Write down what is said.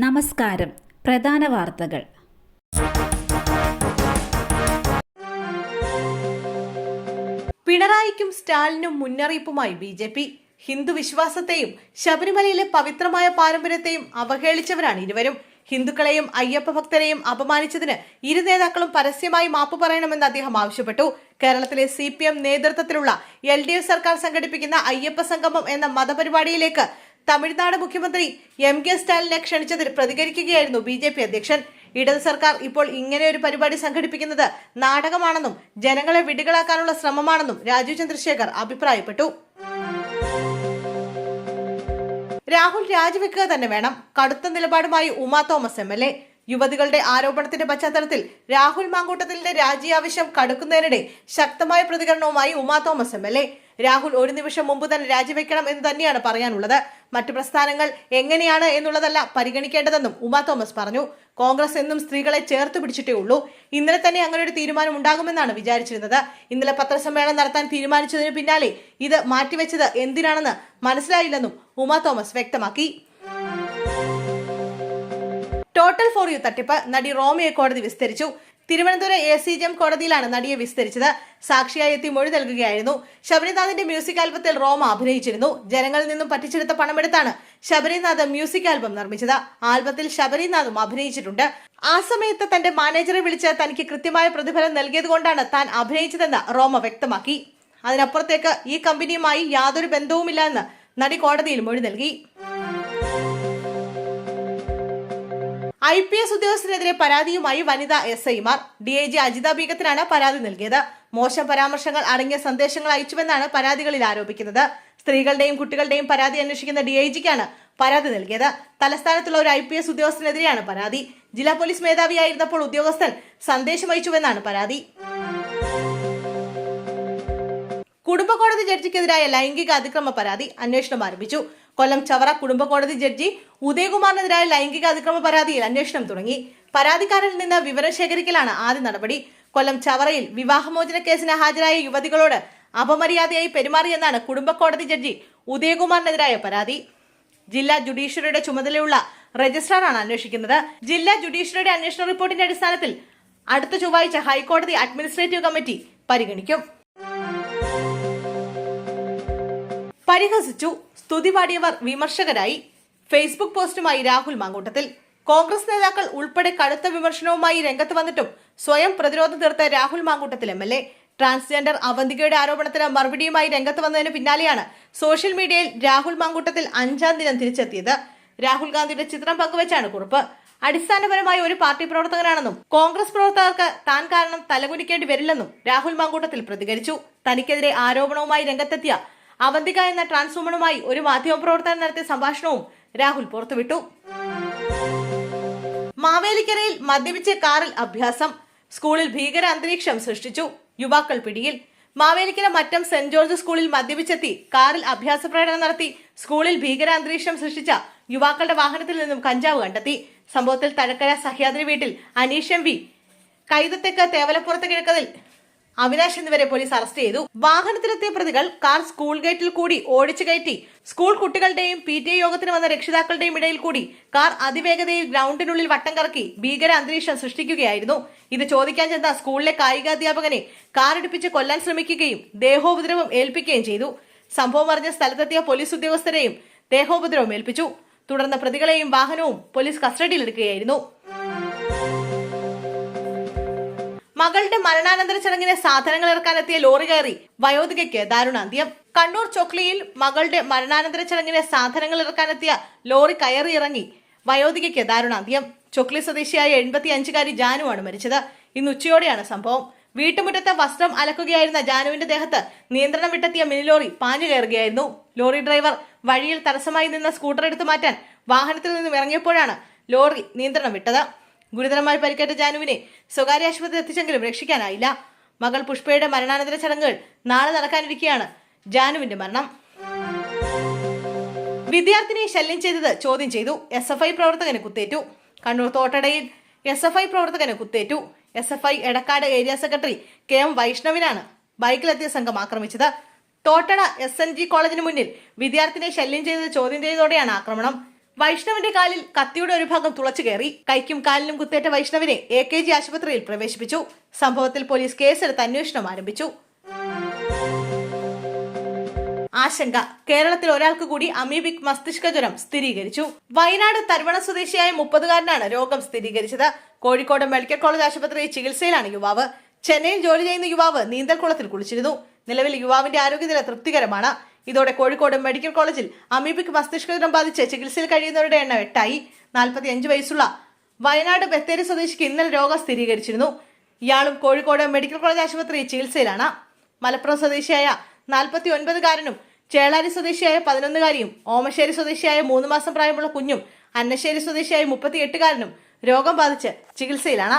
നമസ്കാരം. പ്രധാന വാർത്തകൾ. പിണറായിക്കും സ്റ്റാലിനും മുന്നറിയിപ്പുമായി ബി.ജെ.പി. ഹിന്ദു വിശ്വാസത്തെയും ശബരിമലയിലെ പവിത്രമായ പാരമ്പര്യത്തെയും അവഹേളിച്ചവരാണ് ഇരുവരും. ഹിന്ദുക്കളെയും അയ്യപ്പ ഭക്തരെയും അപമാനിച്ചതിന് ഇരു നേതാക്കളും പരസ്യമായി മാപ്പ് പറയണമെന്ന് അദ്ദേഹം ആവശ്യപ്പെട്ടു. കേരളത്തിലെ CPM നേതൃത്വത്തിലുള്ള LDF സർക്കാർ സംഘടിപ്പിക്കുന്ന അയ്യപ്പ സംഗമം എന്ന മതപരിപാടിയിലേക്ക് തമിഴ്നാട് മുഖ്യമന്ത്രി MK സ്റ്റാലിനെ ക്ഷണിച്ചതിൽ പ്രതികരിക്കുകയായിരുന്നു BJP അധ്യക്ഷൻ. ഇടത് സർക്കാർ ഇപ്പോൾ ഇങ്ങനെ ഒരു പരിപാടി സംഘടിപ്പിക്കുന്നത് നാടകമാണെന്നും ജനങ്ങളെ വിഡ്ഢികളാക്കാനുള്ള ശ്രമമാണെന്നും രാജീവ് ചന്ദ്രശേഖർ അഭിപ്രായപ്പെട്ടു. രാഹുൽ രാജിവെക്കുക തന്നെ വേണം. കടുത്ത നിലപാടുമായി ഉമാ തോമസ് MLA. യുവതികളുടെ ആരോപണത്തിന്റെ പശ്ചാത്തലത്തിൽ രാഹുൽ മാങ്കൂട്ടത്തിലിന്റെ രാജി ആവശ്യം കടുക്കുന്നതിനിടെ ശക്തമായ പ്രതികരണവുമായി ഉമാ തോമസ് MLA. രാഹുൽ ഒരു നിമിഷം മുമ്പ് തന്നെ രാജിവെക്കണം എന്ന് തന്നെയാണ് പറയാനുള്ളത്. മറ്റു പ്രസ്ഥാനങ്ങൾ എങ്ങനെയാണ് എന്നുള്ളതല്ല പരിഗണിക്കേണ്ടതെന്നും ഉമാ തോമസ് പറഞ്ഞു. കോൺഗ്രസ് എന്നും സ്ത്രീകളെ ചേർത്ത് പിടിച്ചിട്ടേ ഉള്ളൂ. ഇന്നലെ തന്നെ അങ്ങനെ ഒരു തീരുമാനം ഉണ്ടാകുമെന്നാണ് വിചാരിച്ചിരുന്നത്. ഇന്നലെ പത്രസമ്മേളനം നടത്താൻ തീരുമാനിച്ചതിന് പിന്നാലെ ഇത് മാറ്റിവെച്ചത് എന്തിനാണെന്ന് മനസ്സിലായില്ലെന്നും ഉമാ തോമസ് വ്യക്തമാക്കി. ടോട്ടൽ ഫോർ യു തട്ടിപ്പ് നടി റോമയെ കോടതി വിസ്തരിച്ചു. തിരുവനന്തപുരം ACJM കോടതിയിലാണ് നടിയെ വിസ്തരിച്ചത്. സാക്ഷിയായി എത്തി മൊഴി നൽകുകയായിരുന്നു. ശബരിനാഥിന്റെ മ്യൂസിക് ആൽബത്തിൽ റോമ അഭിനയിച്ചിരുന്നു. ജനങ്ങളിൽ നിന്നും പറ്റിച്ചെടുത്ത പണമെടുത്താണ് ശബരിനാഥ് മ്യൂസിക് ആൽബം നിർമ്മിച്ചത്. ആൽബത്തിൽ ശബരിനാഥും അഭിനയിച്ചിട്ടുണ്ട്. ആ സമയത്ത് തന്റെ മാനേജറെ വിളിച്ച് തനിക്ക് കൃത്യമായ പ്രതിഫലം നൽകിയതുകൊണ്ടാണ് താൻ അഭിനയിച്ചതെന്ന് റോമ വ്യക്തമാക്കി. അതിനപ്പുറത്തേക്ക് ഈ കമ്പനിയുമായി യാതൊരു ബന്ധവുമില്ല എന്ന് നടി കോടതിയിൽ മൊഴി നൽകി. IPS ഉദ്യോഗസ്ഥനെതിരെ പരാതിയുമായി വനിതാ SIമാർ. DIG അജിത ബീഗത്തിനാണ് പരാതി നൽകിയത്. മോശം പരാമർശങ്ങൾ അടങ്ങിയ സന്ദേശങ്ങൾ അയച്ചുവെന്നാണ് പരാതികളിൽ ആരോപിക്കുന്നത്. സ്ത്രീകളുടെയും കുട്ടികളുടെയും പരാതി അന്വേഷിക്കുന്ന DIGക്കാണ് പരാതി നൽകിയത്. തലസ്ഥാനത്തുള്ള ഒരു IPS ഉദ്യോഗസ്ഥനെതിരെയാണ് പരാതി. ജില്ലാ പോലീസ് മേധാവിയായിരുന്നപ്പോൾ ഉദ്യോഗസ്ഥൻ സന്ദേശം അയച്ചുവെന്നാണ് പരാതി. കുടുംബ കോടതി ജഡ്ജിക്കെതിരായ ലൈംഗിക അതിക്രമ പരാതി അന്വേഷണം ആരംഭിച്ചു. കൊല്ലം ചവറ കുടുംബ കോടതി ജഡ്ജി ഉദയകുമാറിനെതിരായ ലൈംഗിക അതിക്രമ പരാതിയിൽ അന്വേഷണം തുടങ്ങി. പരാതിക്കാരിൽ നിന്ന് വിവരം ശേഖരിക്കലാണ് ആദ്യ നടപടി. കൊല്ലം ചവറയിൽ വിവാഹമോചന കേസിന് ഹാജരായ യുവതികളോട് അപമര്യാദയായി പെരുമാറിയെന്നാണ് കുടുംബ കോടതി ജഡ്ജി ഉദയകുമാറിനെതിരായ പരാതി. ജില്ലാ ജുഡീഷ്യറിയുടെ ചുമതലയുള്ള രജിസ്ട്രാറാണ് അന്വേഷിക്കുന്നത്. ജില്ലാ ജുഡീഷ്യറിയുടെ അന്വേഷണ റിപ്പോർട്ടിന്റെ അടിസ്ഥാനത്തിൽ അടുത്ത ചൊവ്വാഴ്ച ഹൈക്കോടതി അഡ്മിനിസ്ട്രേറ്റീവ് കമ്മിറ്റി പരിഗണിക്കും. പരിഹസിച്ചു, സ്തുതി പാടിയവർ വിമർശകരായി. ഫേസ്ബുക്ക് പോസ്റ്റുമായി രാഹുൽ മാങ്കൂട്ടത്തിൽ. കോൺഗ്രസ് നേതാക്കൾ ഉൾപ്പെടെ കടുത്ത വിമർശനവുമായി രംഗത്ത് വന്നിട്ടും സ്വയം പ്രതിരോധം തീർത്ത രാഹുൽ മാങ്കൂട്ടത്തിൽ MLA. ട്രാൻസ്ജെൻഡർ അവന്തികയുടെ ആരോപണത്തിന് മറുപടിയുമായി രംഗത്ത് വന്നതിന് പിന്നാലെയാണ് സോഷ്യൽ മീഡിയയിൽ രാഹുൽ മാങ്കൂട്ടത്തിൽ 5-ാം ദിനം തിരിച്ചെത്തിയത്. രാഹുൽ ഗാന്ധിയുടെ ചിത്രം പങ്കുവച്ചാണ് കുറിപ്പ്. അടിസ്ഥാനപരമായി ഒരു പാർട്ടി പ്രവർത്തകനാണെന്നും കോൺഗ്രസ് പ്രവർത്തകർക്ക് താൻ കാരണം തലകുനിക്കേണ്ടി വരില്ലെന്നും രാഹുൽ മാങ്കൂട്ടത്തിൽ പ്രതികരിച്ചു. തനിക്കെതിരെ ആരോപണവുമായി രംഗത്തെത്തിയ അവന്തിക എന്ന ട്രാൻസ് വുമണുമായി ഒരു മാധ്യമപ്രവർത്തകൻ നടത്തിയ സംഭാഷണവും രാഹുൽ പുറത്തുവിട്ടു. മാവേലിക്കരയിൽ മദ്യപിച്ച് കാറിൽ അഭ്യാസം. സ്കൂളിൽ ഭീകര അന്തരീക്ഷം സൃഷ്ടിച്ചു. യുവാക്കൾ പിടിയിൽ. മാവേലിക്കര മറ്റം സെന്റ് ജോർജ് സ്കൂളിൽ മദ്യപിച്ചെത്തി കാറിൽ അഭ്യാസ പ്രകടനം നടത്തി സ്കൂളിൽ ഭീകര അന്തരീക്ഷം സൃഷ്ടിച്ച യുവാക്കളുടെ വാഹനത്തിൽ നിന്നും കഞ്ചാവ് കണ്ടെത്തി. സംഭവത്തിൽ തഴക്കര സഹ്യാദ്രി വീട്ടിൽ അനീഷ് MV, കൈതത്തേക്ക് തേവലപ്പുറത്ത് കിഴക്കതിൽ അവിനാശ് എന്നിവരെ പോലീസ് അറസ്റ്റ് ചെയ്തു. വാഹനത്തിലെത്തിയ പ്രതികൾ കാർ സ്കൂൾ ഗേറ്റിൽ കൂടി ഓടിച്ചു കയറ്റി സ്കൂൾ കുട്ടികളുടെയും PTA യോഗത്തിന് വന്ന രക്ഷിതാക്കളുടെയും ഇടയിൽ കൂടി കാർ അതിവേഗതയിൽ ഗ്രൗണ്ടിനുള്ളിൽ വട്ടം കറക്കി ഭീകര അന്തരീക്ഷം സൃഷ്ടിക്കുകയായിരുന്നു. ഇത് ചോദിക്കാൻ ചെന്ന സ്കൂളിലെ കായികാധ്യാപകനെ കാറിടിപ്പിച്ച് കൊല്ലാൻ ശ്രമിക്കുകയും ദേഹോപദ്രവം ഏൽപ്പിക്കുകയും ചെയ്തു. സംഭവം അറിഞ്ഞ സ്ഥലത്തെത്തിയ പോലീസ് ഉദ്യോഗസ്ഥരെയും ദേഹോപദ്രവം ഏൽപ്പിച്ചു. തുടർന്ന് പ്രതികളെയും വാഹനവും പോലീസ് കസ്റ്റഡിയിലെടുക്കുകയായിരുന്നു. മകളുടെ മരണാനന്തര ചടങ്ങിന് സാധനങ്ങൾ ഇറക്കാനെത്തിയ ലോറി കയറി വയോധികയ്ക്ക് ദാരുണാന്ത്യം. കണ്ണൂർ ചൊക്ലിയിൽ മകളുടെ മരണാനന്തര ചടങ്ങിന് സാധനങ്ങൾ ഇറക്കാനെത്തിയ ലോറി കയറി ഇറങ്ങി വയോധികയ്ക്ക് ദാരുണാന്ത്യം. ചൊക്ലി സ്വദേശിയായ 85-കാരി ജാനുവാണ് മരിച്ചത്. ഇന്ന് ഉച്ചയോടെയാണ് സംഭവം. വീട്ടുമുറ്റത്ത് വസ്ത്രം അലക്കുകയായിരുന്ന ജാനുവിന്റെ ദേഹത്ത് നിയന്ത്രണം വിട്ടെത്തിയ മിനി ലോറി പാഞ്ഞു കയറുകയായിരുന്നു. ലോറി ഡ്രൈവർ വഴിയിൽ തടസ്സമായി നിന്ന സ്കൂട്ടർ എടുത്തു മാറ്റാൻ വാഹനത്തിൽ നിന്നും ഇറങ്ങിയപ്പോഴാണ് ലോറി നിയന്ത്രണം വിട്ടത്. ഗുരുതരമായി പരിക്കേറ്റ ജാനുവിനെ സ്വകാര്യ ആശുപത്രിയിൽ എത്തിച്ചെങ്കിലും രക്ഷിക്കാനായില്ല. മകൾ പുഷ്പയുടെ മരണാനന്തര ചടങ്ങുകൾ നാളെ നടക്കാനിരിക്കെയാണ് ജാനുവിന്റെ മരണം. വിദ്യാർത്ഥിനിയെ ശല്യം ചെയ്തത് ചോദ്യം ചെയ്തു. SFI പ്രവർത്തകന് കുത്തേറ്റു. കണ്ണൂർ തോട്ടടയിൽ SFI പ്രവർത്തകന് കുത്തേറ്റു. SFI Edakkad area secretary KM വൈഷ്ണവിനാണ് ബൈക്കിലെത്തിയ സംഘം ആക്രമിച്ചത്. തോട്ടട SNG കോളേജിന് മുന്നിൽ വിദ്യാർത്ഥിനെ ശല്യം ചെയ്തത് ചോദ്യം ചെയ്തതോടെയാണ് ആക്രമണം. വൈഷ്ണവിന്റെ കാലിൽ കത്തിയുടെ ഒരു ഭാഗം തുളച്ചു കയറി. കൈക്കും കാലിനും കുത്തേറ്റ വൈഷ്ണവിനെ AKG ആശുപത്രിയിൽ പ്രവേശിപ്പിച്ചു. സംഭവത്തിൽ പോലീസ് കേസെടുത്ത് അന്വേഷണം ആരംഭിച്ചു. ആശങ്ക. കേരളത്തിൽ ഒരാൾക്ക് കൂടി അമീബിക് മസ്തിഷ്ക ജ്വരം സ്ഥിരീകരിച്ചു. വയനാട് തരുവണ സ്വദേശിയായ 30-കാരനാണ് രോഗം സ്ഥിരീകരിച്ചത്. കോഴിക്കോട് മെഡിക്കൽ കോളേജ് ആശുപത്രിയിൽ ചികിത്സയിലാണ് യുവാവ്. ചെന്നൈയിൽ ജോലി ചെയ്യുന്ന യുവാവ് നീന്തൽക്കുളത്തിൽ കുളിച്ചിരുന്നു. നിലവിൽ യുവാവിന്റെ ആരോഗ്യനില തൃപ്തികരമാണ്. ഇതോടെ കോഴിക്കോട് മെഡിക്കൽ കോളേജിൽ അമീബിക് മസ്തിഷ്ക ജ്വരം ബാധിച്ച് ചികിത്സയിൽ കഴിയുന്നവരുടെ എണ്ണം 8ആയി. 45 വയസ്സുള്ള വയനാട് ബത്തേരി സ്വദേശിക്ക് ഇന്നലെ രോഗം സ്ഥിരീകരിച്ചിരുന്നു. ഇയാളും കോഴിക്കോട് മെഡിക്കൽ കോളേജ് ആശുപത്രിയിൽ ചികിത്സയിലാണ്. മലപ്പുറം സ്വദേശിയായ 49-കാരനും ചേളാരി സ്വദേശിയായ 11-കാരിയും ഓമശ്ശേരി സ്വദേശിയായ 3 മാസം പ്രായമുള്ള കുഞ്ഞും അന്നശ്ശേരി സ്വദേശിയായ 38-കാരനും രോഗം ബാധിച്ച് ചികിത്സയിലാണ്.